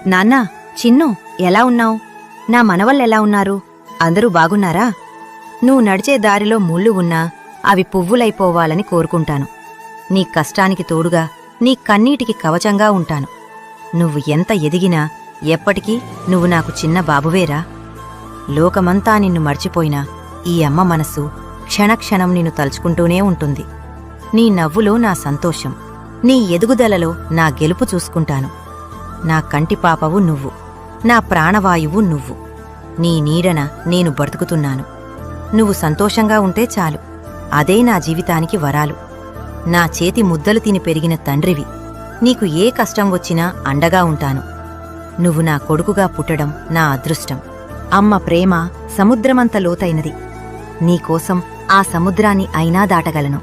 నాన్నా, చిన్ను, ఎలా ఉన్నావ్? నా మనవళ్ళెలా ఉన్నారు? అందరూ బాగున్నారా? నువ్వు నడిచే దారిలో ముళ్ళు ఉన్నా అవి పువ్వులైపోవాలని కోరుకుంటాను. నీ కష్టానికి తోడుగా, నీ కన్నీటికి కవచంగా ఉంటాను. నువ్వు ఎంత ఎదిగినా ఎప్పటికీ నువ్వు నాకు చిన్న బాబువేరా. లోకమంతా నిన్ను మర్చిపోయినా ఈ అమ్మ మనసు క్షణక్షణం నిన్ను తలుచుకుంటూనే ఉంటుంది. నీ నవ్వులో నా సంతోషం, నీ ఎదుగుదలలో నా గెలుపు చూసుకుంటాను. నా కంటిపాపవు నువ్వు, నా ప్రాణవాయువు నువ్వు. నీ నీడన నేను బ్రతుకుతున్నాను. నువ్వు సంతోషంగా ఉంటే చాలు, అదే నా జీవితానికి వరాలు. నా చేతి ముద్దలు తిని పెరిగిన తండ్రివి. నీకు ఏ కష్టం వచ్చినా అండగా ఉంటాను. నువ్వు నా కొడుకుగా పుట్టడం నా అదృష్టం. అమ్మ ప్రేమ సముద్రమంత లోతైనది. నీకోసం ఆ సముద్రాన్ని అయినా దాటగలను.